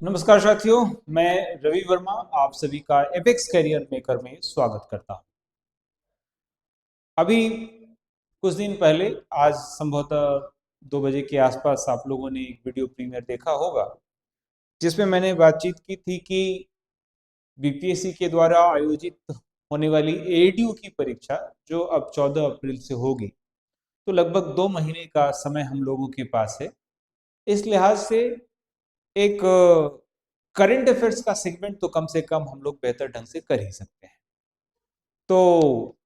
नमस्कार साथियों, मैं रवि वर्मा आप सभी का एपेक्स करियर मेकर में स्वागत करता हूं। अभी कुछ दिन पहले, आज संभवतः 2 बजे के आसपास आप लोगों ने एक वीडियो प्रीमियर देखा होगा, जिसमें मैंने बातचीत की थी कि बीपीएससी के द्वारा आयोजित होने वाली एडीयू की परीक्षा जो अब 14 अप्रैल से होगी, तो लगभग 2 महीने का समय हम लोगों के पास है। इस लिहाज से एक करंट अफेयर्स का सेगमेंट तो कम से कम हम लोग बेहतर ढंग से कर ही सकते हैं। तो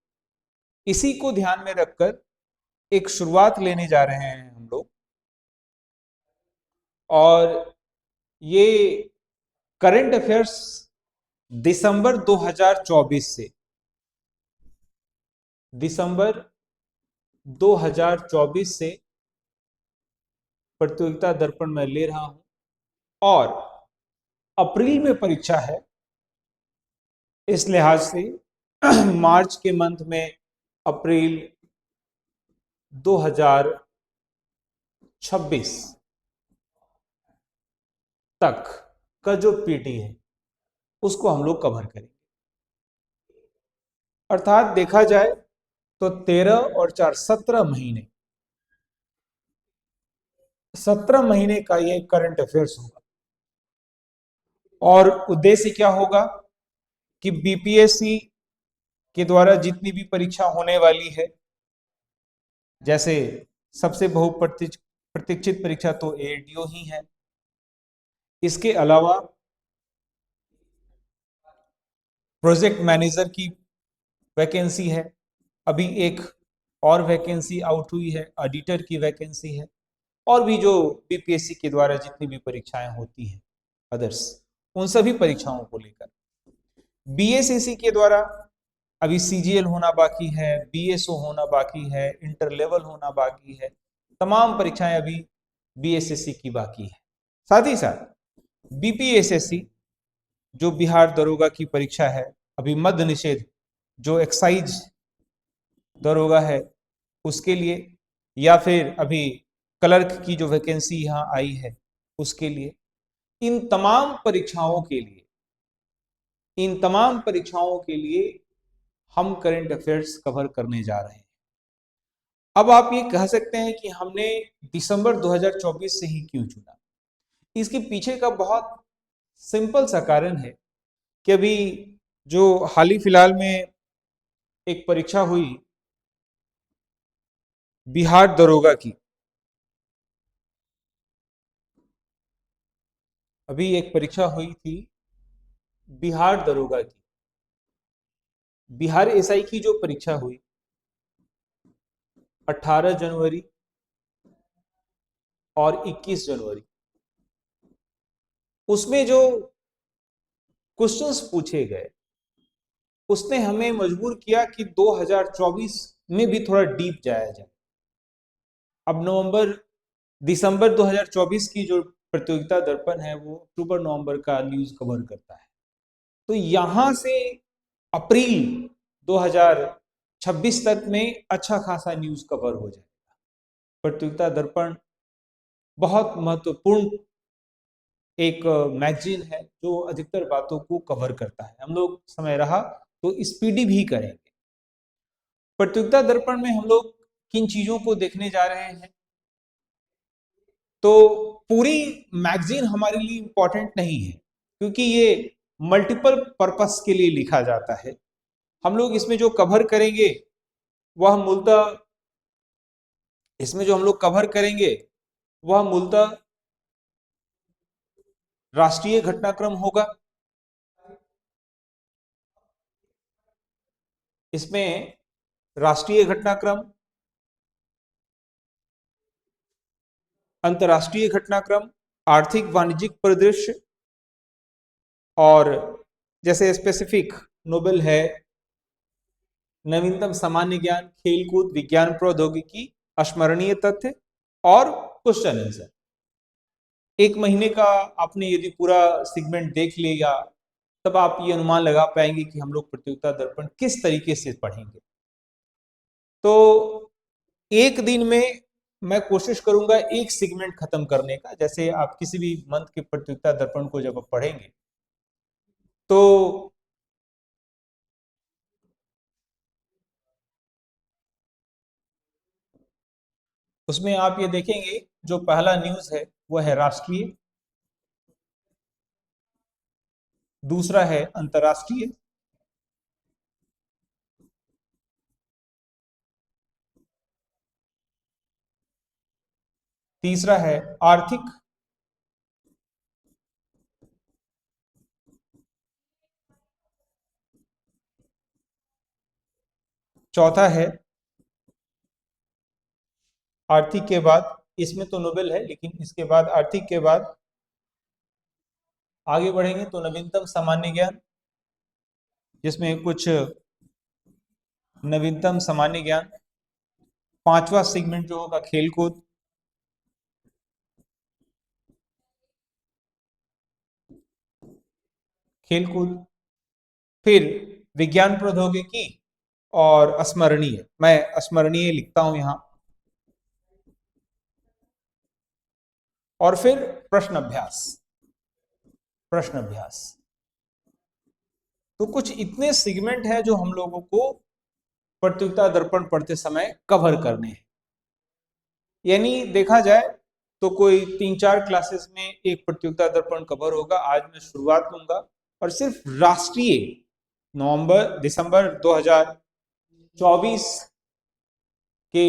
इसी को ध्यान में रखकर एक शुरुआत लेने जा रहे हैं हम लोग, और ये करंट अफेयर्स दिसंबर 2024 से प्रतियोगिता दर्पण में ले रहा हूं, और अप्रैल में परीक्षा है। इस लिहाज से मार्च के मंथ में, अप्रैल 2026 तक का जो पीटी है उसको हम लोग कवर करेंगे। अर्थात देखा जाए तो 13 और 4 17 महीने, 17 महीने का ये करंट अफेयर्स होगा। और उद्देश्य क्या होगा कि बीपीएससी के द्वारा जितनी भी परीक्षा होने वाली है, जैसे सबसे बहुप्रतीक्षित परीक्षा तो एडीओ ही है, इसके अलावा प्रोजेक्ट मैनेजर की वैकेंसी है, अभी एक और वैकेंसी आउट हुई है, ऑडिटर की वैकेंसी है, और भी जो बीपीएससी के द्वारा जितनी भी परीक्षाएं होती हैं अदर्स, उन सभी परीक्षाओं को लेकर बीएसएससी के द्वारा अभी सीजीएल होना बाकी है, बीएसओ होना बाकी है, इंटर लेवल होना बाकी है। तमाम परीक्षाएं अभी बीएसएससी की बाकी है। साथ ही साथ बीपीएसएससी जो बिहार दरोगा की परीक्षा है, अभी मद्य निषेध जो एक्साइज दरोगा है उसके लिए, या फिर अभी क्लर्क की जो वैकेंसी यहाँ आई है उसके लिए, इन तमाम परीक्षाओं के लिए हम करंट अफेयर्स कवर करने जा रहे हैं। अब आप ये कह सकते हैं कि हमने दिसंबर 2024 से ही क्यों चुना। इसके पीछे का बहुत सिंपल सा कारण है कि अभी जो हाल ही फिलहाल में एक परीक्षा हुई बिहार दरोगा की, अभी एक परीक्षा हुई थी बिहार दरोगा की, बिहार एसआई की जो परीक्षा हुई 18 जनवरी और 21 जनवरी, उसमें जो क्वेश्चंस पूछे गए उसने हमें मजबूर किया कि 2024 में भी थोड़ा डीप जाया जाए। अब दिसंबर 2024 की जो प्रतियोगिता दर्पण है वो अक्टूबर नवंबर का न्यूज कवर करता है, तो यहां से अप्रैल 2026 तक में अच्छा खासा न्यूज कवर हो जाएगा। प्रतियोगिता दर्पण बहुत महत्वपूर्ण एक मैगजीन है जो अधिकतर बातों को कवर करता है। हम लोग समय रहा तो स्पीडी भी करेंगे। प्रतियोगिता दर्पण में हम लोग किन चीजों को देखने जा रहे हैं, तो पूरी मैगजीन हमारे लिए इंपॉर्टेंट नहीं है, क्योंकि ये मल्टीपल पर्पस के लिए लिखा जाता है। हम लोग इसमें जो कवर करेंगे वह मूलतः इसमें जो हम लोग कवर करेंगे वह मूलतः राष्ट्रीय घटनाक्रम होगा। इसमें राष्ट्रीय घटनाक्रम, अंतर्राष्ट्रीय घटनाक्रम, आर्थिक वाणिज्यिक परिदृश्य, और जैसे स्पेसिफिक नोबेल है, नवीनतम सामान्य ज्ञान, खेलकूद, विज्ञान प्रौद्योगिकी, स्मरणीय तथ्य और क्वेश्चन आंसर। 1 महीने का आपने यदि पूरा सेगमेंट देख लिया तब आप ये अनुमान लगा पाएंगे कि हम लोग प्रतियोगिता दर्पण किस तरीके से पढ़ेंगे। तो एक दिन में मैं कोशिश करूंगा एक सेगमेंट खत्म करने का। जैसे आप किसी भी मंथ के प्रतियोगिता दर्पण को जब आप पढ़ेंगे तो उसमें आप ये देखेंगे जो पहला न्यूज है वो है राष्ट्रीय, दूसरा है अंतर्राष्ट्रीय, तीसरा है आर्थिक, चौथा है आर्थिक के बाद, इसमें तो नोबेल है लेकिन इसके बाद आर्थिक के बाद आगे बढ़ेंगे तो नवीनतम सामान्य ज्ञान, जिसमें कुछ नवीनतम सामान्य ज्ञान, पांचवा सेगमेंट जो होगा खेलकूद, खेलकूद, फिर विज्ञान प्रौद्योगिकी और स्मरणीय। मैं स्मरणीय लिखता हूं यहां, और फिर प्रश्न अभ्यास। प्रश्न अभ्यास तो कुछ इतने सेगमेंट हैं जो हम लोगों को प्रतियोगिता दर्पण पढ़ते समय कवर करने हैं। यानी देखा जाए तो कोई 3-4 क्लासेस में एक प्रतियोगिता दर्पण कवर होगा। आज मैं शुरुआत लूंगा और सिर्फ राष्ट्रीय दिसंबर 2024 के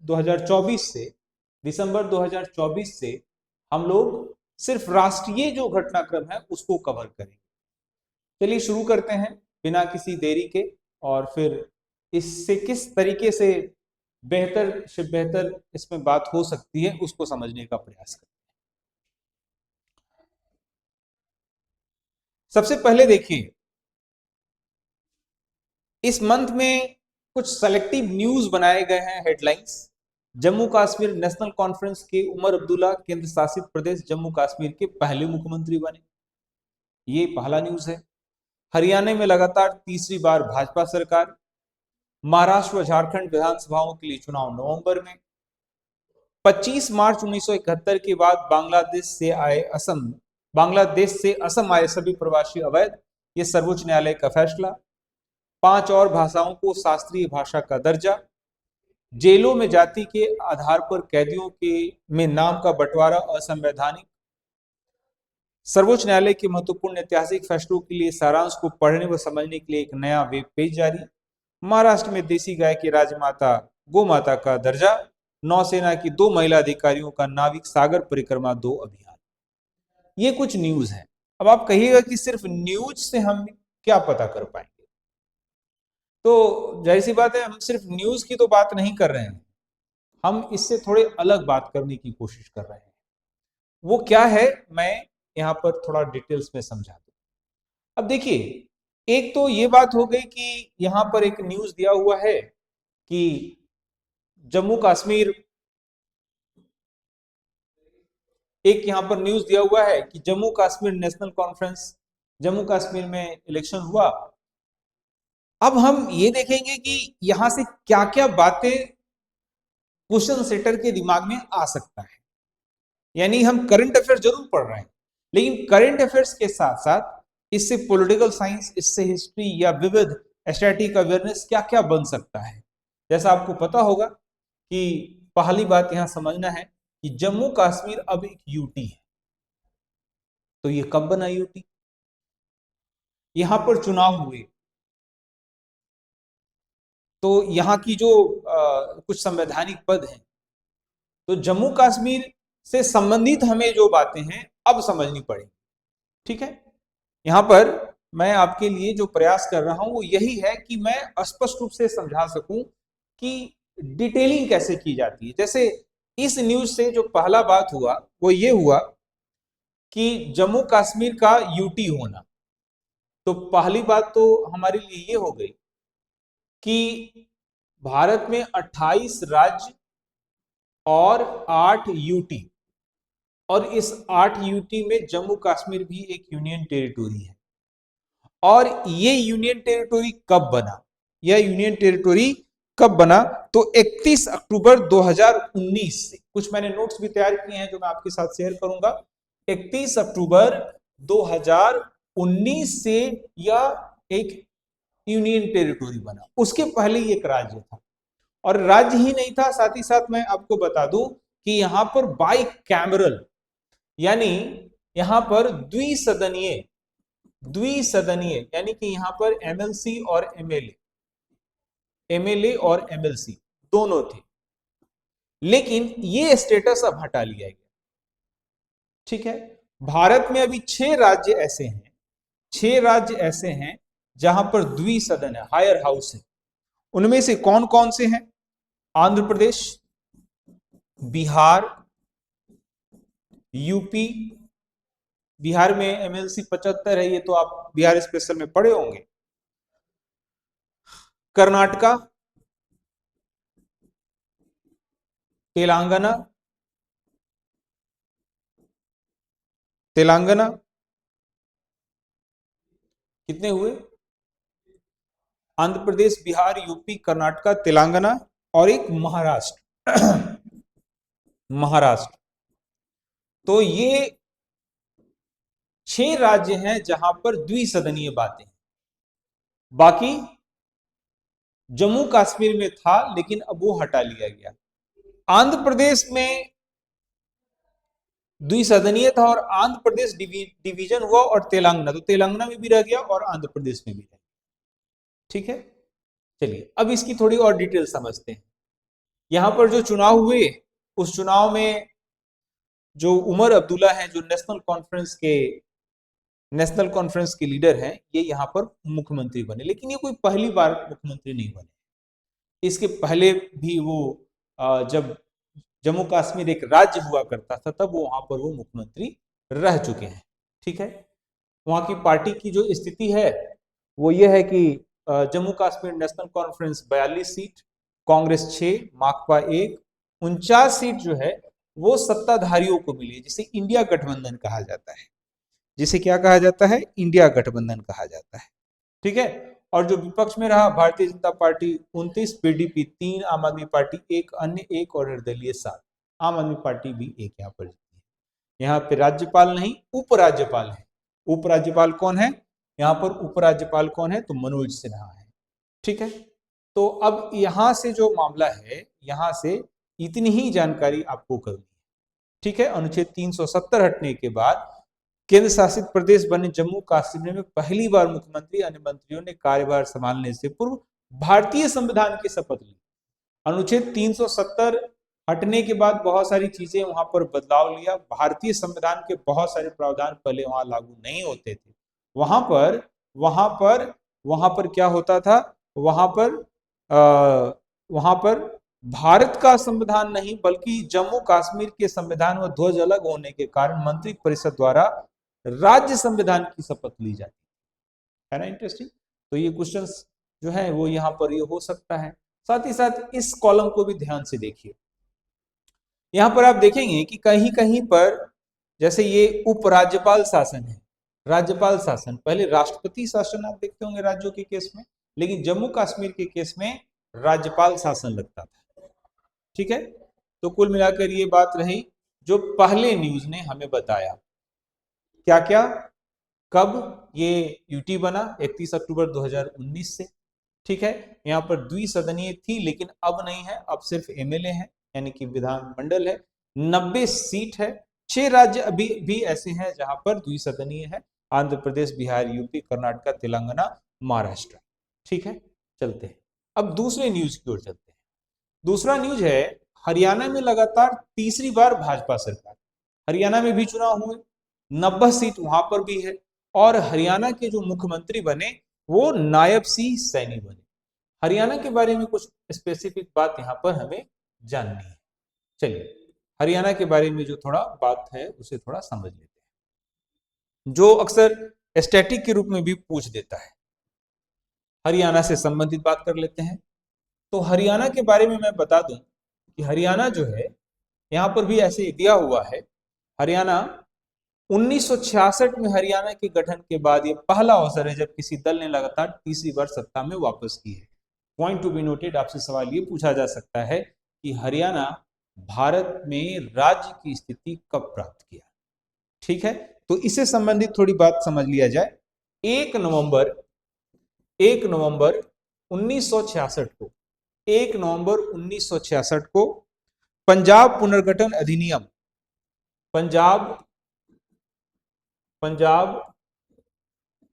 2024 से दिसंबर 2024 से हम लोग सिर्फ राष्ट्रीय जो घटनाक्रम है उसको कवर करेंगे। चलिए शुरू करते हैं बिना किसी देरी के, और फिर इससे किस तरीके से बेहतर इसमें बात हो सकती है उसको समझने का प्रयास करें। सबसे पहले देखिए, इस मंथ में कुछ सेलेक्टिव न्यूज बनाए गए हैं headlines. Jammu Kashmir national conference के उमर अब्दुल्ला केंद्र शासित प्रदेश जम्मू कश्मीर के पहले मुख्यमंत्री बने, ये पहला न्यूज है। हरियाणा में लगातार तीसरी बार भाजपा सरकार। महाराष्ट्र व झारखंड विधानसभाओं के लिए चुनाव नवंबर में। 25 मार्च 1971 के बाद बांग्लादेश से असम आए सभी प्रवासी अवैध, ये सर्वोच्च न्यायालय का फैसला। 5 और भाषाओं को शास्त्रीय भाषा का दर्जा। जेलों में जाति के आधार पर कैदियों के में नाम का बंटवारा असंवैधानिक। सर्वोच्च न्यायालय के महत्वपूर्ण ऐतिहासिक फैसलों के लिए सारांश को पढ़ने व समझने के लिए एक नया वेब पेज जारी। महाराष्ट्र में देसी गाय की राजमाता गोमाता का दर्जा। नौसेना की 2 महिला अधिकारियों का नाविक सागर परिक्रमा 2 अभियान। ये कुछ न्यूज है। अब आप कहिएगा कि सिर्फ न्यूज से हम क्या पता कर पाएंगे, तो जाहिर सी बात है हम सिर्फ न्यूज की तो बात नहीं कर रहे हैं, हम इससे थोड़े अलग बात करने की कोशिश कर रहे हैं। वो क्या है मैं यहां पर थोड़ा डिटेल्स में समझा दूं। अब देखिए, एक तो ये बात हो गई कि यहां पर एक न्यूज दिया हुआ है कि जम्मू कश्मीर, एक यहां पर न्यूज दिया हुआ है कि जम्मू कश्मीर नेशनल कॉन्फ्रेंस, जम्मू कश्मीर में इलेक्शन हुआ। अब हम ये देखेंगे कि यहां से क्या क्या बातें क्वेश्चन सेटर के दिमाग में आ सकता है। यानी हम करंट अफेयर जरूर पढ़ रहे हैं, लेकिन करंट अफेयर्स के साथ साथ इससे पॉलिटिकल साइंस, इससे हिस्ट्री या विविध स्टैटिक अवेयरनेस क्या क्या बन सकता है। जैसा आपको पता होगा कि पहली बात यहां समझना है कि जम्मू कश्मीर अब एक यूटी है। तो ये कब बना यूटी? यहां पर चुनाव हुए तो यहां की जो कुछ संवैधानिक पद हैं, तो जम्मू कश्मीर से संबंधित हमें जो बातें हैं अब समझनी पड़ेगी। ठीक है, यहां पर मैं आपके लिए जो प्रयास कर रहा हूं वो यही है कि मैं स्पष्ट रूप से समझा सकूं कि डिटेलिंग कैसे की जाती है। जैसे इस न्यूज से जो पहला बात हुआ वो ये हुआ कि जम्मू कश्मीर का यूटी होना। तो पहली बात तो हमारे लिए ये हो गई कि भारत में 28 राज्य और 8 यूटी, और इस 8 यूटी में जम्मू कश्मीर भी एक यूनियन टेरिटोरी है। और ये यूनियन टेरिटोरी कब बना? यह यूनियन टेरिटोरी कब बना? तो 31 अक्टूबर 2019 से। कुछ मैंने नोट्स भी तैयार किए हैं जो मैं आपके साथ शेयर करूंगा। 31 अक्टूबर 2019 से यह एक यूनियन टेरिटोरी बना। उसके पहले ये एक राज्य था, और राज्य ही नहीं था, साथ ही साथ मैं आपको बता दूं कि यहां पर बाई कैमरल, यानी यहां पर द्विसदनीय यानी कि यहां पर एमएलसी और एमएलए और एमएलसी दोनों थे, लेकिन ये स्टेटस अब हटा लिया गया। ठीक है, भारत में अभी 6 राज्य ऐसे हैं, 6 राज्य ऐसे हैं जहां पर द्विसदन है, हायर हाउस है। उनमें से कौन कौन से हैं? आंध्र प्रदेश, बिहार, यूपी, बिहार में एमएलसी 75 है, ये तो आप बिहार स्पेशल में पढ़े होंगे। कर्नाटका, तेलंगाना, कितने हुए? आंध्र प्रदेश, बिहार, यूपी, कर्नाटका, तेलंगाना और एक महाराष्ट्र। महाराष्ट्र। तो ये 6 राज्य हैं जहां पर द्विसदनीय बातें। बाकी जम्मू कश्मीर में था, लेकिन अब वो हटा लिया गया। आंध्र प्रदेश में द्विसदनीय था और आंध्र प्रदेश डिवीजन हुआ, और तेलंगाना, तो तेलंगाना में भी रह गया और आंध्र प्रदेश में भी रह गया। ठीक है, चलिए अब इसकी थोड़ी और डिटेल समझते हैं। यहां पर जो चुनाव हुए, उस चुनाव में जो उमर अब्दुल्ला हैं, जो नेशनल कॉन्फ्रेंस के लीडर हैं, ये यहाँ पर मुख्यमंत्री बने। लेकिन ये कोई पहली बार मुख्यमंत्री नहीं बने। इसके पहले भी वो जब जम्मू कश्मीर एक राज्य हुआ करता था, तब वो वहां पर वो मुख्यमंत्री रह चुके हैं। ठीक है, वहां की पार्टी की जो स्थिति है वो ये है कि Jammu Kashmir national conference 42 seat, Congress 6, माकपा 1, 49 सीट जो है वो सत्ताधारियों को मिली है, जिसे इंडिया गठबंधन कहा जाता है। जिसे क्या कहा जाता है? इंडिया गठबंधन कहा जाता है। ठीक है, और जो विपक्ष में रहा, भारतीय जनता पार्टी 29, पीडीपी 3, आम आदमी पार्टी 1, अन्य 1 और निर्दलीय 7। आम आदमी पार्टी भी 1 यहाँ पर जीती है। यहाँ पे राज्यपाल नहीं, उपराज्यपाल है। उपराज्यपाल कौन है? यहाँ पर उपराज्यपाल कौन है? तो मनोज सिन्हा है। ठीक है, तो अब यहां से जो मामला है, यहां से इतनी ही जानकारी आपको करनी है। ठीक है, अनुच्छेद 370 हटने के बाद केंद्र शासित प्रदेश बने जम्मू कश्मीर में पहली बार मुख्यमंत्री अन्य मंत्रियों ने कार्यभार संभालने से पूर्व भारतीय संविधान की शपथ ली। अनुच्छेद 370 हटने के बाद बहुत सारी चीजें वहां पर बदलाव लिया। भारतीय संविधान के बहुत सारे प्रावधान पहले वहां लागू नहीं होते थे। वहां पर क्या होता था? वहां पर भारत का संविधान नहीं, बल्कि जम्मू कश्मीर के संविधान व ध्वज अलग होने के कारण मंत्री परिषद द्वारा राज्य संविधान की शपथ ली जाती है ना। इंटरेस्टिंग। तो ये क्वेश्चंस जो है वो यहाँ पर ये हो सकता है। साथ ही साथ इस कॉलम को भी ध्यान से देखिए। यहाँ पर आप देखेंगे कि कहीं कहीं पर जैसे ये उपराज्यपाल शासन है, राज्यपाल शासन, पहले राष्ट्रपति शासन आप देखते होंगे राज्यों के केस में, लेकिन जम्मू कश्मीर के केस में राज्यपाल शासन लगता था। ठीक है, तो कुल मिलाकर ये बात रही जो पहले न्यूज ने हमें बताया। क्या क्या, कब ये यूटी बना? 31 अक्टूबर 2019 से। ठीक है, यहाँ पर द्विसदनीय थी, लेकिन अब नहीं है, अब सिर्फ एमएलए है, यानी कि विधानमंडल है। 90 सीट है। 6 राज्य अभी भी ऐसे हैं जहां पर द्विसदनीय है, आंध्र प्रदेश, बिहार, यूपी, कर्नाटका, तेलंगाना, महाराष्ट्र। ठीक है, चलते हैं अब दूसरे न्यूज की ओर चलते हैं। दूसरा न्यूज है, हरियाणा में लगातार तीसरी बार भाजपा सरकार। हरियाणा में भी चुनाव हुए, 90 सीट वहां पर भी है, और हरियाणा के जो मुख्यमंत्री बने वो नायब सिंह सैनी बने। हरियाणा के बारे में कुछ स्पेसिफिक बात यहाँ पर हमें जाननी है। चलिए हरियाणा के बारे में जो थोड़ा बात है उसे थोड़ा समझ लेते हैं, जो अक्सर स्टैटिक के रूप में भी पूछ देता है। हरियाणा से संबंधित बात कर लेते हैं। तो हरियाणा के बारे में मैं बता दूं कि हरियाणा जो है, यहाँ पर भी ऐसे दिया हुआ है। हरियाणा 1966 में हरियाणा के गठन के बाद यह पहला अवसर है जब किसी दल ने लगातार तीसरी बार सत्ता में वापस की है। पॉइंट टू बी नोटेड, आपसे सवाल ये पूछा जा सकता है कि हरियाणा भारत में राज्य की स्थिति कब प्राप्त किया। ठीक है, तो इससे संबंधित थोड़ी बात समझ लिया जाए। 1 नवंबर 1966 को 1 नवंबर 1966 को पंजाब पुनर्गठन अधिनियम, पंजाब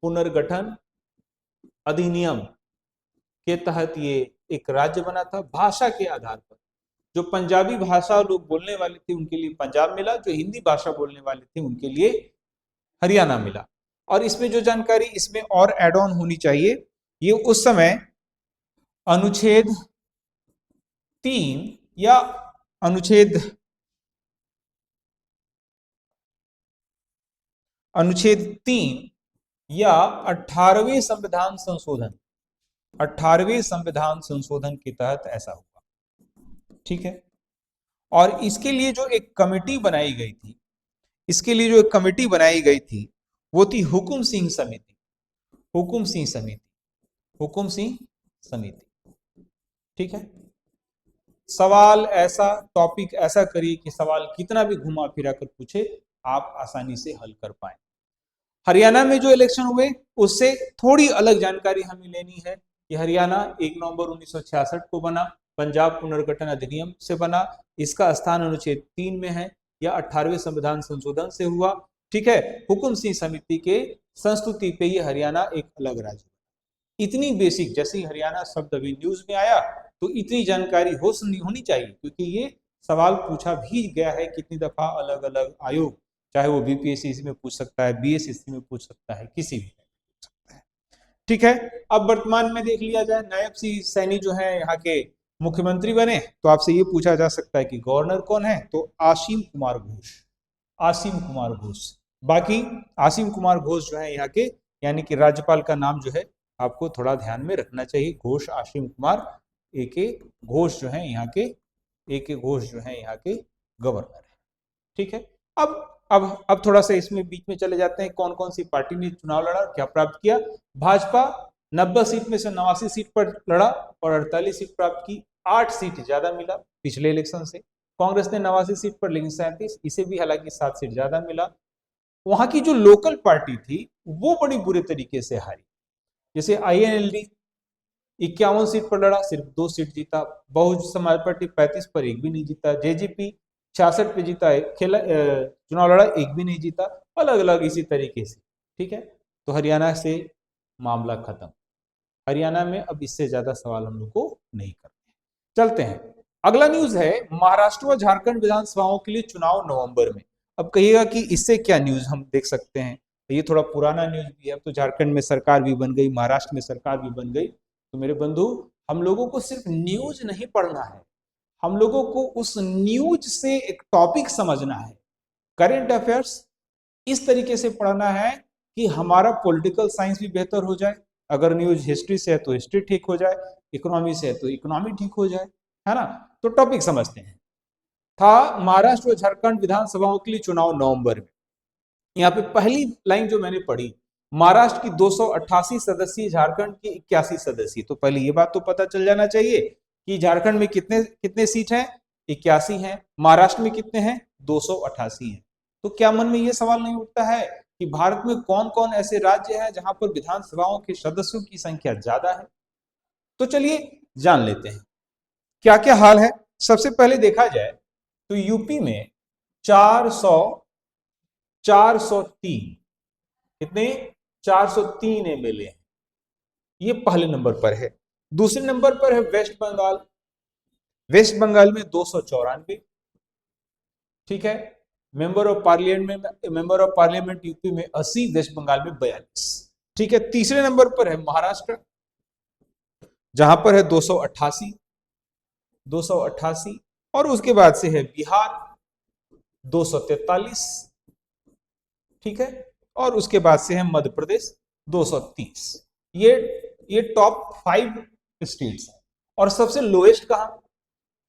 पुनर्गठन अधिनियम के तहत ये एक राज्य बना था। भाषा के आधार पर जो पंजाबी भाषा लोग बोलने वाले थे उनके लिए पंजाब मिला, जो हिंदी भाषा बोलने वाले थे उनके लिए हरियाणा मिला। और इसमें जो जानकारी इसमें और एड ऑन होनी चाहिए, ये उस समय अनुच्छेद 3 या अनुच्छेद 3 या 18वें संविधान संशोधन, 18वें संविधान संशोधन के तहत ऐसा हुआ। ठीक है, और इसके लिए जो एक कमेटी बनाई गई थी, इसके लिए जो एक कमेटी बनाई गई थी वो थी हुकुम सिंह समिति, हुकुम सिंह समिति, हुकुम सिंह समिति। ठीक है, सवाल ऐसा, टॉपिक ऐसा करिए कि सवाल कितना भी घुमा फिरा कर पूछे आप आसानी से हल कर पाए। हरियाणा में जो इलेक्शन हुए उससे थोड़ी अलग जानकारी हमें लेनी है कि हरियाणा 1 नवंबर 1966 को बना, पंजाब पुनर्गठन अधिनियम से बना, इसका स्थान अनुच्छेद 3 में है या 18वें संविधान संशोधन से हुआ। ठीक है, हुकुम सिंह समिति के संस्तुति पे ये हरियाणा एक अलग राज्य। इतनी बेसिक, जैसे ही हरियाणा शब्द अभी न्यूज में आया तो इतनी जानकारी होनी चाहिए, क्योंकि ये सवाल पूछा भी गया है कितनी दफा अलग अलग आयोग, चाहे वो बीपीएससी में पूछ सकता है, बीएसएससी में पूछ सकता है, किसी भी पूछ सकता है। ठीक है, अब वर्तमान में देख लिया जाए, नायब सिंह सैनी जो है यहाँ के मुख्यमंत्री बने, तो आपसे ये पूछा जा सकता है कि गवर्नर कौन है, तो आसीम कुमार घोष, आसीम कुमार घोष। बाकी आसीम कुमार घोष जो है यहाँ के, यानी कि राज्यपाल का नाम जो है आपको थोड़ा ध्यान में रखना चाहिए, घोष आसीम कुमार, ए घोष जो है यहाँ के, ए घोष जो है यहाँ के गवर्नर है। ठीक है, अब थोड़ा सा इसमें बीच में चले जाते हैं, कौन कौन सी पार्टी ने चुनाव लड़ा, क्या प्राप्त किया। भाजपा 90 सीट में से 89 सीट पर लड़ा और 48 सीट प्राप्त की, 8 सीट ज्यादा मिला पिछले इलेक्शन से। कांग्रेस ने 89 सीट पर लेकिन 37, इसे भी हालांकि 7 सीट ज्यादा मिला। वहां की जो लोकल पार्टी थी वो बड़ी बुरे तरीके से हारी, जैसे INLD 51 सीट पर लड़ा, सिर्फ 2 सीट जीता। बहुजन समाज पार्टी 35 पर एक भी नहीं जीता। JJP 66 पे जीता है, चुनाव लड़ा, एक भी नहीं जीता। अलग अलग इसी तरीके से। ठीक है, तो हरियाणा से मामला खत्म। हरियाणा में अब इससे ज्यादा सवाल हम लोग को नहीं करते। चलते हैं, अगला न्यूज है महाराष्ट्र व झारखंड विधानसभाओं के लिए चुनाव नवंबर में। अब कहिएगा कि इससे क्या न्यूज हम देख सकते हैं, ये थोड़ा पुराना न्यूज भी है। अब तो झारखंड में सरकार भी बन गई, महाराष्ट्र में सरकार भी बन गई। तो मेरे बंधु, हम लोगों को सिर्फ न्यूज नहीं पढ़ना है, हम लोगों को उस न्यूज से एक टॉपिक समझना है। करंट अफेयर्स इस तरीके से पढ़ना है कि हमारा पॉलिटिकल साइंस भी बेहतर हो जाए, अगर न्यूज हिस्ट्री से है तो हिस्ट्री ठीक हो जाए, इकोनॉमी से है तो इकोनॉमी ठीक हो जाए, है ना। तो टॉपिक समझते हैं। था महाराष्ट्र और झारखंड विधानसभाओं के लिए चुनाव नवंबर में। यहाँ पे पहली लाइन जो मैंने पढ़ी, महाराष्ट्र की 288 सदस्यीय, झारखंड की 81 सदस्यीय। तो पहले ये बात तो पता चल जाना चाहिए कि झारखंड में कितने कितने सीट हैं, 81 हैं। महाराष्ट्र में कितने हैं, 288 हैं। तो क्या मन में ये सवाल नहीं उठता है कि भारत में कौन कौन ऐसे राज्य हैं जहां पर विधानसभाओं के सदस्यों की संख्या ज्यादा है। तो चलिए जान लेते हैं क्या क्या हाल है। सबसे पहले देखा जाए तो यूपी में 403, कितने, 403 MLA हैं, ये पहले नंबर पर है। दूसरे नंबर पर है वेस्ट बंगाल, वेस्ट बंगाल में 294। ठीक है, मेंबर ऑफ पार्लियामेंट यूपी में 80, वेस्ट बंगाल में 42। ठीक है, तीसरे नंबर पर है महाराष्ट्र, जहां पर है 288, और उसके बाद से है बिहार 243। ठीक है, और उसके बाद से है मध्य प्रदेश 230। ये टॉप 5 स्टेट्स हैं। और सबसे लोएस्ट कहां,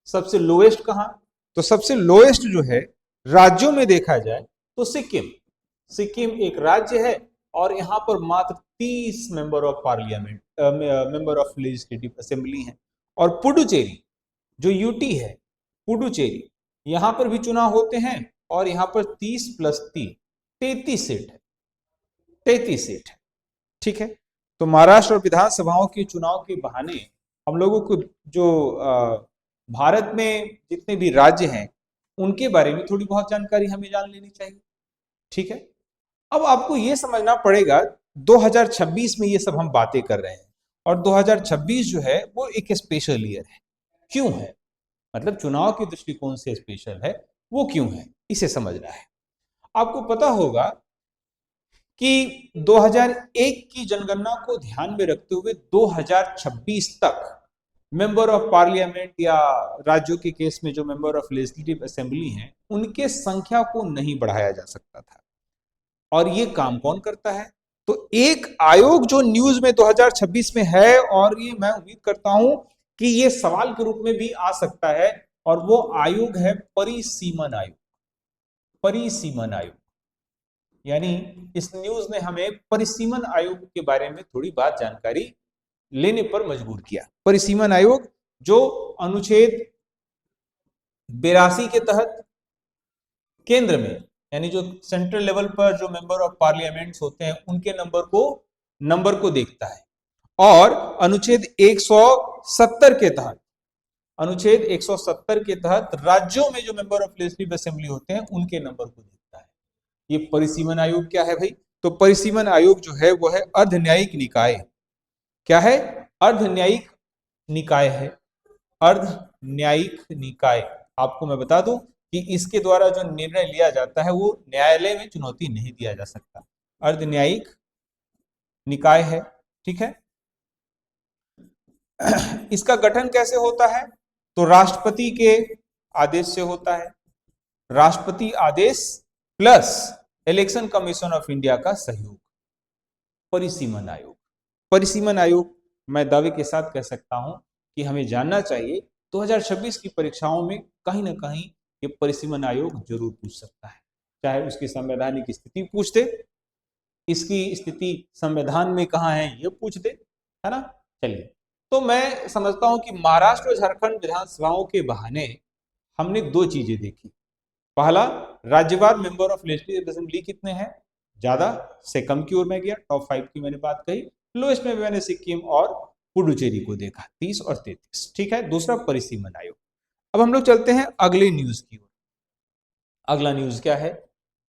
सबसे लोएस्ट कहां, तो सबसे लोएस्ट जो है राज्यों में देखा जाए तो सिक्किम। सिक्किम एक राज्य है और यहां पर मात्र 30 member of parliament, member of legislative assembly हैं। और पुडुचेरी जो यूटी है, पुडुचेरी, यहां पर भी चुनाव होते हैं और यहां पर 30 + 3 33 सीट है, 33 सीट है। ठीक है, तो महाराष्ट्र और विधानसभाओं के चुनाव के बहाने हम लोगों को जो भारत में जितने भी राज्य हैं उनके बारे में थोड़ी बहुत जानकारी हमें जान लेनी चाहिए। ठीक है, अब आपको ये समझना पड़ेगा 2026 में ये सब हम बातें कर रहे हैं और 2026 जो है वो एक स्पेशल ईयर है। क्यों है, मतलब चुनाव के दृष्टिकोण से स्पेशल है, वो क्यों है, इसे समझना है। आपको पता होगा कि 2001 की जनगणना को ध्यान में रखते हुए 2026 तक मेंबर ऑफ पार्लियामेंट या राज्यों के केस में जो मेंबर ऑफ लेजिस्लेटिव असेंबली हैं उनके संख्या को नहीं बढ़ाया जा सकता था। और ये काम कौन करता है, तो एक आयोग जो न्यूज में 2026 में है, और ये मैं उम्मीद करता हूं कि ये सवाल के रूप में भी आ सकता है, और वो आयोग है परिसीमन आयोग। परिसीमन आयोग, यानी इस न्यूज ने हमें परिसीमन आयोग के बारे में थोड़ी बात जानकारी लेने पर मजबूर किया। परिसीमन आयोग जो अनुच्छेद 82 के तहत केंद्र में, यानी जो सेंट्रल लेवल पर जो मेंबर ऑफ पार्लियामेंट्स होते हैं उनके नंबर को देखता है, और अनुच्छेद 170 के तहत, अनुच्छेद 170 के तहत राज्यों में जो मेंबर ऑफ लेजिस्लेटिव असेंबली होते हैं उनके नंबर को देखता है। ये परिसीमन आयोग क्या है भाई, तो परिसीमन आयोग जो है वो है अर्ध न्यायिक निकाय। क्या है, अर्ध न्यायिक निकाय है, अर्ध न्यायिक निकाय। आपको मैं बता दूं कि इसके द्वारा जो निर्णय लिया जाता है वो न्यायालय में चुनौती नहीं दिया जा सकता। अर्ध न्यायिक निकाय है। ठीक है, इसका गठन कैसे होता है, तो राष्ट्रपति के आदेश से होता है। राष्ट्रपति आदेश plus election commission of India का सहयोग। परिसीमन आयोग, परिसीमन आयोग मैं दावे के साथ कह सकता हूं कि हमें जानना चाहिए 2026 की परीक्षाओं में कहीं ना कहीं ये परिसीमन आयोग जरूर पूछ सकता है, चाहे उसकी संवैधानिक स्थिति पूछ दे, इसकी स्थिति संविधान में कहां है ये पूछ दे, है ना। चलिए, तो मैं समझता हूं कि महाराष्ट्र और झारखंड विधानसभाओं के बहाने हमने दो चीजें देखी। पहला, राज्यवार मेंबर ऑफ लेजिस्लेटिव असेंबली कितने हैं, ज्यादा से कम की ओर में गया, टॉप 5 की मैंने बात कही, लोएस्ट में मैंने सिक्किम और पुडुचेरी को देखा, 30 और 33। ठीक है, दूसरा परिसीमन आयोग। अब हम लोग चलते हैं अगले न्यूज की ओर। अगला न्यूज क्या है,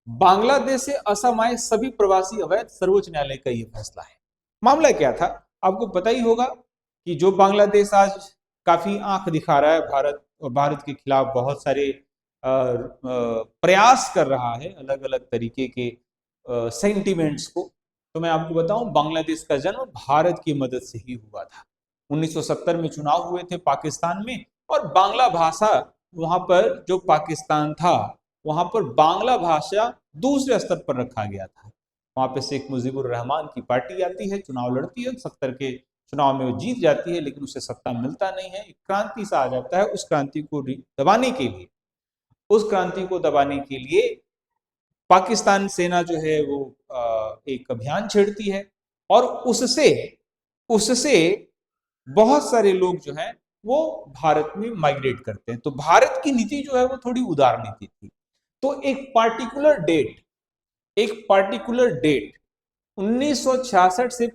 बांग्लादेश से असम आए सभी प्रवासी अवैध, सर्वोच्च न्यायालय का यह फैसला है। मामला क्या था, आपको पता ही होगा कि जो बांग्लादेश आज काफी आंख दिखा रहा है भारत और भारत के खिलाफ बहुत सारे प्रयास कर रहा है अलग अलग तरीके के सेंटिमेंट्स को, तो मैं आपको बताऊं बांग्लादेश का जन्म भारत की मदद से ही हुआ था। 1970 में चुनाव हुए थे पाकिस्तान में, और बांग्ला भाषा वहां पर जो पाकिस्तान था वहां पर बांग्ला भाषा दूसरे स्तर पर रखा गया था। वहां पे शेख मुजीबुर रहमान की पार्टी आती है, चुनाव लड़ती है, 70 के चुनाव में वो जीत जाती है, लेकिन उसे सत्ता मिलता नहीं है, एक क्रांति सा आ जाता है। उस क्रांति को दबाने के लिए, उस क्रांति को दबाने के लिए पाकिस्तान सेना जो है वो एक अभियान छेड़ती है, और उससे उससे बहुत सारे लोग जो हैं वो भारत में माइग्रेट करते हैं। तो भारत की नीति जो है वो थोड़ी उदार नीति थी। तो एक पार्टिकुलर डेट 1966 से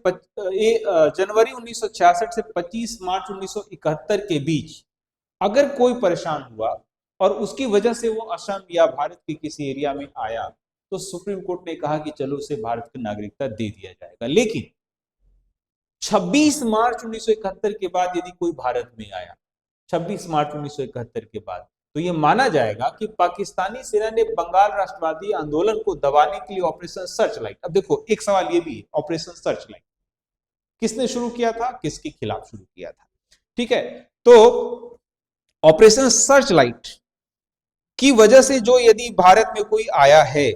जनवरी 1966 से 25 मार्च 1971 के बीच अगर कोई परेशान हुआ और उसकी वजह से वो असम या भारत के किसी एरिया में आया, तो सुप्रीम कोर्ट ने कहा कि चलो उसे भारत की नागरिकता दे दिया जाएगा। लेकिन 26 मार्च 1971 के बाद यदि कोई भारत में आया, 26 मार्च 1971 के बाद, तो यह माना जाएगा कि पाकिस्तानी सेना ने बंगाल राष्ट्रवादी आंदोलन को दबाने के लिए ऑपरेशन सर्चलाइट। अब देखो, एक सवाल यह भी है, ऑपरेशन सर्चलाइट किसने शुरू किया था, किसके खिलाफ शुरू किया था। ठीक है, तो ऑपरेशन सर्चलाइट की वजह से जो यदि भारत में कोई आया है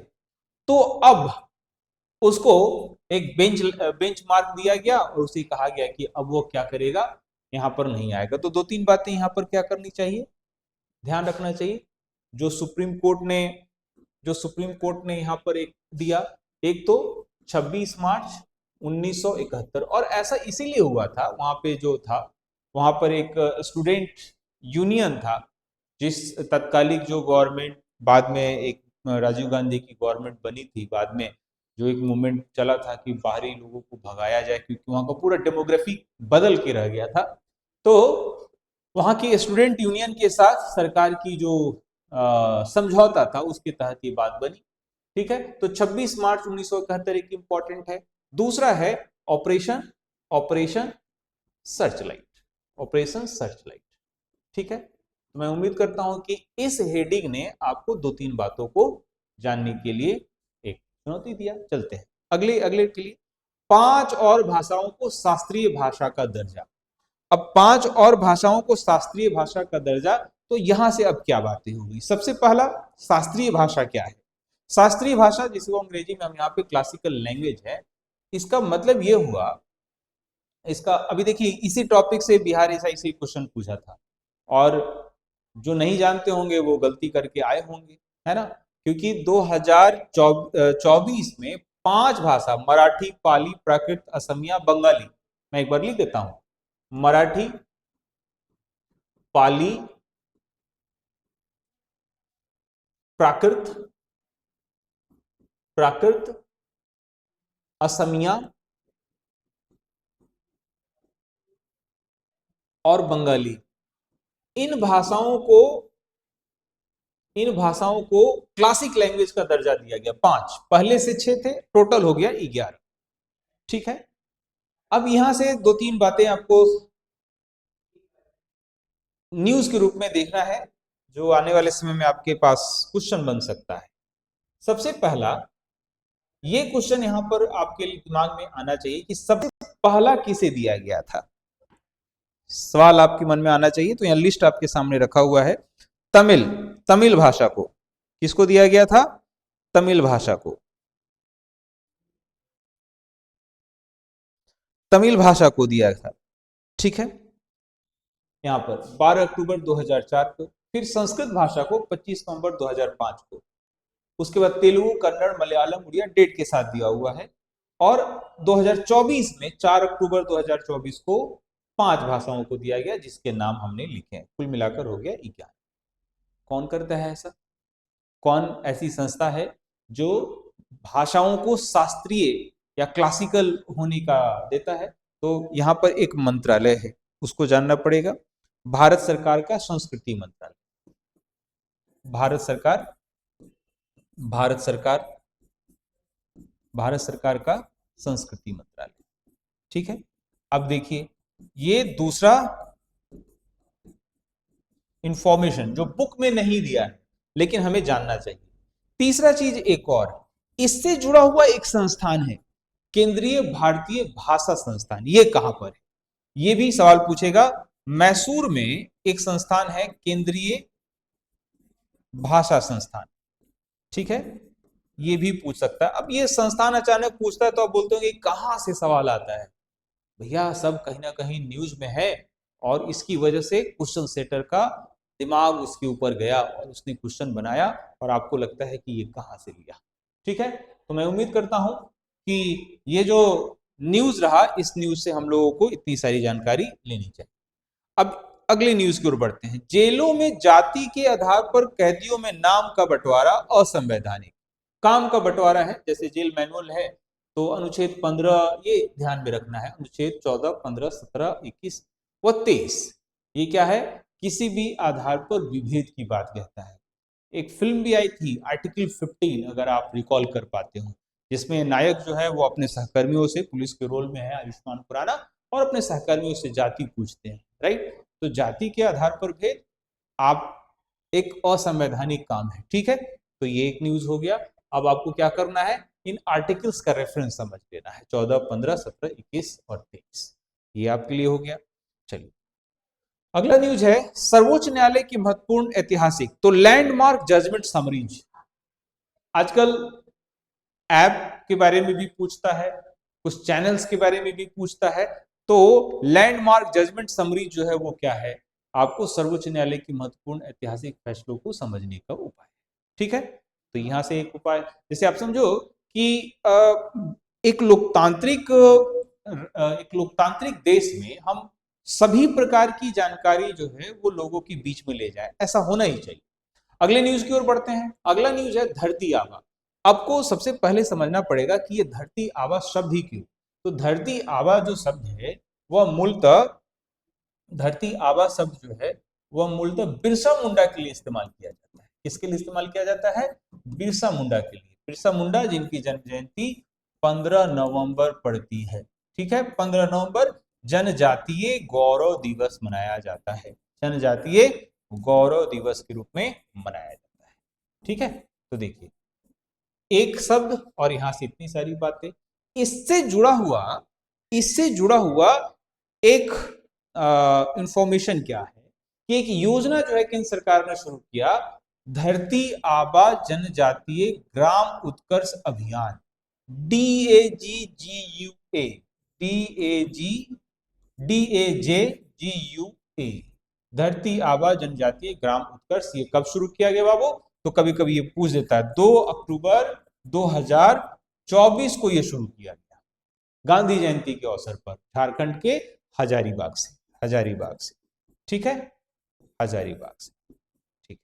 तो अब उसको एक बेंच मार्क दिया गया और उसे कहा गया कि अब वो क्या करेगा, यहां पर नहीं आएगा। तो दो तीन बातें यहां पर क्या करनी चाहिए, ध्यान रखना चाहिए। जो सुप्रीम कोर्ट ने यहां पर एक दिया, एक तो 26 मार्च 1971। और ऐसा इसीलिए हुआ था, वहां पे जो था वहां पर एक स्टूडेंट यूनियन था, जिस तत्कालिक जो गवर्नमेंट बाद में एक राजीव गांधी की गवर्नमेंट बनी थी बाद में, जो एक मूवमेंट चला था कि बाहरी लोगों को भगाया जाए क्योंकि वहां का पूरा डेमोग्राफी बदल के रह गया था। तो वहां की स्टूडेंट यूनियन के साथ सरकार की जो समझौता था उसके तहत ये बात बनी। ठीक है, तो 26 मार्च 1971 एक इंपॉर्टेंट है। दूसरा है operation operation Searchlight, operation Searchlight. ठीक है, तो मैं उम्मीद करता हूं कि इस हेडिंग ने आपको दो तीन बातों को जानने के लिए एक चुनौती दिया। चलते हैं अगले अगले के लिए। 5 और भाषाओं को शास्त्रीय भाषा का दर्जा। अब 5 और भाषाओं को शास्त्रीय भाषा का दर्जा, तो यहां से अब क्या बातें होगी। सबसे पहला, शास्त्रीय भाषा क्या है। शास्त्रीय भाषा जिसको अंग्रेजी में हम यहाँ पे क्लासिकल लैंग्वेज है, इसका मतलब ये हुआ, इसका अभी देखिए इसी टॉपिक से बिहार ऐसा क्वेश्चन पूछा था, और जो नहीं जानते होंगे वो गलती करके आए होंगे, है ना, क्योंकि 2024 में 5 भाषा, मराठी, पाली, प्राकृत, असमिया, बंगाली, मैं एक बार लिख देता हूं, मराठी, पाली, प्राकृत, प्राकृत, असमिया और बंगाली, इन भाषाओं को इन भाषाओं को क्लासिक लैंग्वेज का दर्जा दिया गया। 5, पहले से 6 थे, टोटल हो गया 11। ठीक है, अब यहां से दो तीन बातें आपको न्यूज के रूप में देखना है, जो आने वाले समय में आपके पास क्वेश्चन बन सकता है। सबसे पहला ये क्वेश्चन यहां पर आपके दिमाग में आना चाहिए कि सबसे पहला किसे दिया गया था। सवाल आपके मन में आना चाहिए, तो यहां लिस्ट आपके सामने रखा हुआ है। तमिल, तमिल भाषा को किसको दिया गया था, तमिल भाषा को, तमिल भाषा को दिया था। ठीक है, यहां पर 12 अक्टूबर 2004 को। फिर संस्कृत भाषा को 25 नवंबर 2005 को। उसके बाद तेलुगु, कन्नड़, मलयालम, उड़िया डेट के साथ दिया हुआ है। और 2024 में 4 अक्टूबर 2024 को 5 भाषाओं को दिया गया, जिसके नाम हमने लिखे हैं। कुल मिलाकर हो गया 11। कौन करता है ऐसा, कौन ऐसी संस्था है जो भाषाओं को शास्त्रीय या क्लासिकल होने का देता है। तो यहां पर एक मंत्रालय है, उसको जानना पड़ेगा, भारत सरकार का संस्कृति मंत्रालय। भारत सरकार भारत सरकार भारत सरकार का संस्कृति मंत्रालय। ठीक है, अब देखिए ये दूसरा इंफॉर्मेशन जो बुक में नहीं दिया है लेकिन हमें जानना चाहिए। तीसरा चीज एक और इससे जुड़ा हुआ एक संस्थान है, केंद्रीय भारतीय भाषा संस्थान। ये कहां पर है, ये भी सवाल पूछेगा। मैसूर में एक संस्थान है, केंद्रीय भाषा संस्थान। ठीक है, ये भी पूछ सकता है। अब ये संस्थान अचानक पूछता है तो आप बोलते हो कि कहां से सवाल आता है। भैया सब कहीं ना कहीं न्यूज में है, और इसकी वजह से क्वेश्चन सेटर का दिमाग उसके ऊपर गया और उसने क्वेश्चन बनाया, और आपको लगता है कि ये कहां से लिया। ठीक है, तो मैं उम्मीद करता हूं कि ये जो न्यूज रहा, इस न्यूज से हम लोगों को इतनी सारी जानकारी लेनी चाहिए। अब अगले न्यूज की ओर बढ़ते हैं। जेलों में जाति के आधार पर कैदियों में नाम का बंटवारा असंवैधानिक। काम का बंटवारा है, जैसे जेल मैनुअल है तो अनुच्छेद 15 ये ध्यान में रखना है, अनुच्छेद 14, 15, 17, 21 व 23, ये क्या है, किसी भी आधार पर विभेद की बात कहता है। एक फिल्म भी आई थी आर्टिकल 15, अगर आप रिकॉल कर पाते हो, जिसमें नायक जो है वो अपने सहकर्मियों से, पुलिस के रोल में है आयुष्मान खुराना, और अपने सहकर्मियों से जाति पूछते हैं। राइट, तो जाति के आधार पर भेद आप एक असंवैधानिक काम है। ठीक है, तो ये एक न्यूज हो गया। अब आपको क्या करना है, इन आर्टिकल्स का रेफरेंस समझ लेना है, 14, 15, 17, 21 और 23, ये आपके लिए हो गया। चलिए अगला न्यूज है, सर्वोच्च न्यायालय की महत्वपूर्ण ऐतिहासिक, तो लैंडमार्क जजमेंट समरीज। आजकल ऐप के बारे में भी पूछता है, कुछ चैनल्स के बारे में भी पूछता है। तो लैंडमार्क जजमेंट समरी जो है वो क्या है, आपको सर्वोच्च न्यायालय की महत्वपूर्ण ऐतिहासिक फैसलों को समझने का उपाय। ठीक है, तो यहां से एक उपाय, जैसे आप समझो कि एक लोकतांत्रिक देश में हम सभी प्रकार की जानकारी जो है वो लोगों के बीच में ले जाए, ऐसा होना ही चाहिए। अगले न्यूज की ओर बढ़ते हैं। अगला न्यूज है धरती आबा। आपको सबसे पहले समझना पड़ेगा कि ये धरती आबा शब्द ही क्यों। तो धरती आबा जो शब्द है वह मूलतः धरती आबा शब्द जो है वह मूलतः बिरसा मुंडा के लिए इस्तेमाल किया जाता है। किसके लिए इस्तेमाल किया जाता है? बिरसा मुंडा के लिए। बिरसा मुंडा जिनकी जन्म जयंती 15 नवंबर पड़ती है। ठीक है, 15 नवंबर जनजातीय गौरव दिवस मनाया जाता है। जनजातीय गौरव दिवस के रूप में मनाया जाता है। ठीक है, तो देखिए एक शब्द और यहां से इतनी सारी बातें। इससे जुड़ा हुआ एक इंफॉर्मेशन क्या है कि एक योजना जो है केंद्र सरकार ने शुरू किया, धरती आबा जनजातीय ग्राम उत्कर्ष अभियान, DAGGUA, DAGDAJGUA, धरती आबा जनजातीय ग्राम उत्कर्ष। ये कब शुरू किया गया बाबू? तो कभी कभी ये पूछ देता है, 2 अक्टूबर 2024 को ये शुरू किया गया, गांधी जयंती के अवसर पर, झारखंड के हजारीबाग से। ठीक है, हजारीबाग से। ठीक,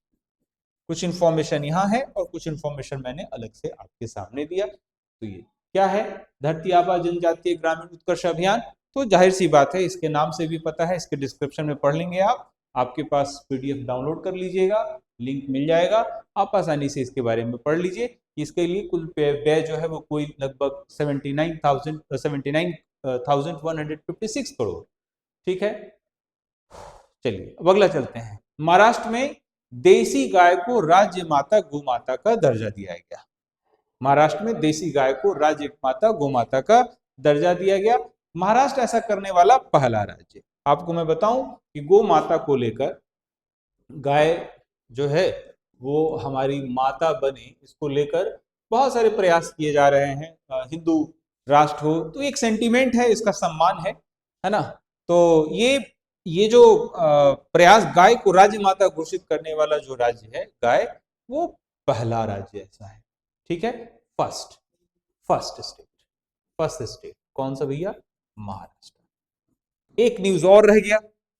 कुछ इंफॉर्मेशन यहां है और कुछ इंफॉर्मेशन मैंने अलग से आपके सामने दिया। तो ये क्या है? धरती आबा जनजातीय ग्रामीण उत्कर्ष अभियान। तो जाहिर सी बात है, इसके नाम से भी पता है, इसके डिस्क्रिप्शन में पढ़ लेंगे आप, आपके पास पीडीएफ डाउनलोड कर लीजिएगा, लिंक मिल जाएगा, आप आसानी से इसके बारे में पढ़ लीजिए। इसके लिए कुल व्यय जो है वो कोई लगभग 79,156 करोड़। ठीक है, चलिए अब अगला चलते हैं। महाराष्ट्र में देसी गाय को राज्य माता गोमाता का दर्जा दिया गया। महाराष्ट्र में देसी गाय को राज्य माता गोमाता का दर्जा दिया गया। महाराष्ट्र ऐसा करने वाला पहला राज्य। आपको मैं बताऊं कि गो माता को लेकर, गाय जो है वो हमारी माता बने, इसको लेकर बहुत सारे प्रयास किए जा रहे हैं। हिंदू राष्ट्र हो तो एक सेंटीमेंट है, इसका सम्मान है ना। तो ये जो प्रयास गाय को राज्य माता घोषित करने वाला जो राज्य है गाय, वो पहला राज्य ऐसा है। ठीक है, फर्स्ट स्टेट कौन सा भैया? महाराष्ट्र। एक न्यूज और रह गया,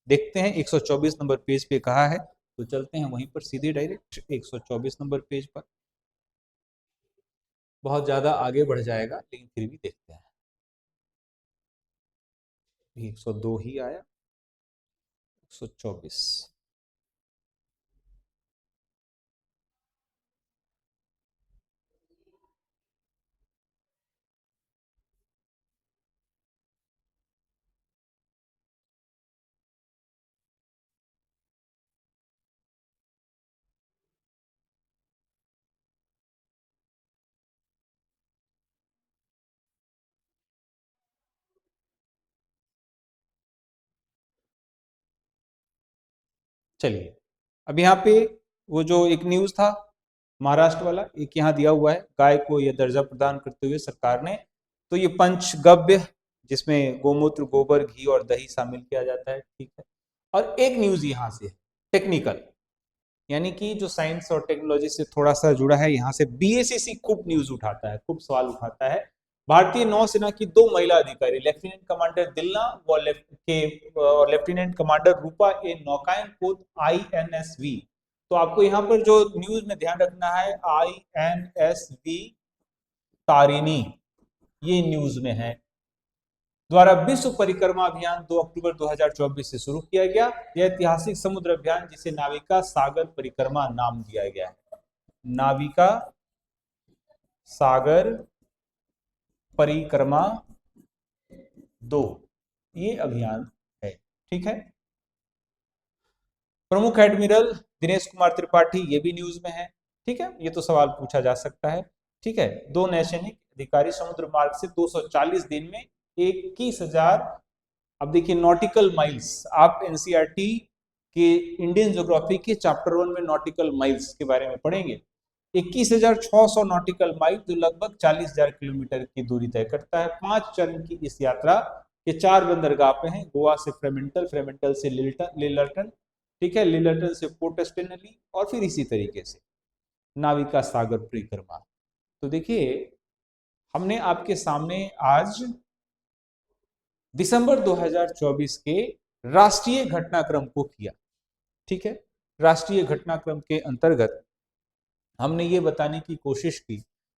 देखते हैं 124 नंबर पेज पे कहा है, तो चलते हैं वहीं पर सीधे डायरेक्ट 124 नंबर पेज पर। बहुत ज्यादा आगे बढ़ जाएगा लेकिन फिर भी देखते हैं। 102 ही आया, 124। चलिए, अब यहाँ पे वो जो एक न्यूज था महाराष्ट्र वाला, एक यहाँ दिया हुआ है, गाय को यह दर्जा प्रदान करते हुए सरकार ने, तो ये पंचगव्य जिसमें गोमूत्र, गोबर, घी और दही शामिल किया जाता है। ठीक है, और एक न्यूज यहाँ से टेक्निकल, यानी कि जो साइंस और टेक्नोलॉजी से थोड़ा सा जुड़ा है, यहाँ से बीएसएससी खूब न्यूज उठाता है, खूब सवाल उठाता है। भारतीय नौसेना की 2 महिला अधिकारी, लेफ्टिनेंट कमांडर दिलना व लेफ्टिनेंट कमांडर रूपा ए नौकायन पोत INSV। तो आपको यहाँ पर जो न्यूज में ध्यान रखना है, INSV तारिणी, ये न्यूज में है, द्वारा विश्व परिक्रमा अभियान 2 अक्टूबर 2024 से शुरू किया गया। यह ऐतिहासिक समुद्र अभियान जिसे नाविका सागर परिक्रमा नाम दिया गया है। नाविका सागर परिक्रमा 2 ये अभियान है। ठीक है, प्रमुख एडमिरल दिनेश कुमार त्रिपाठी, ये भी न्यूज में है। ठीक है, ये तो सवाल पूछा जा सकता है। ठीक है, 2 नौसैनिक अधिकारी समुद्र मार्ग से 240 दिन में 21,000, अब देखिए नॉटिकल माइल्स, आप एनसीईआरटी के इंडियन ज्योग्राफी के चैप्टर 1 में नॉटिकल माइल्स के बारे में पढ़ेंगे। 21,600 नॉटिकल माइल, जो लगभग 40,000 किलोमीटर की दूरी तय करता है। 5 चरण की इस यात्रा के 4 बंदरगाह पे हैं, गोवा से फ्रेमेंटल से लिलर्टन, ठीक है, लिलर्टन से पोर्ट स्टेनली, और फिर इसी तरीके से नाविका सागर परिक्रमा। तो देखिए हमने आपके सामने आज दिसंबर 2024 के राष्ट्रीय घटनाक्रम को किया। ठीक है, राष्ट्रीय घटनाक्रम के अंतर्गत हमने ये बताने की कोशिश की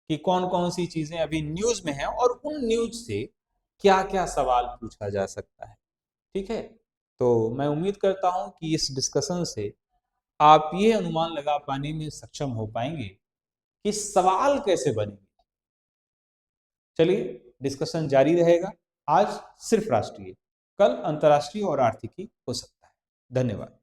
कि कौन कौन सी चीजें अभी न्यूज में हैं और उन न्यूज से क्या क्या सवाल पूछा जा सकता है। ठीक है, तो मैं उम्मीद करता हूं कि इस डिस्कशन से आप ये अनुमान लगा पाने में सक्षम हो पाएंगे कि सवाल कैसे बनेंगे। चलिए, डिस्कशन जारी रहेगा। आज सिर्फ राष्ट्रीय, कल अंतर्राष्ट्रीय और आर्थिकी हो सकता है। धन्यवाद।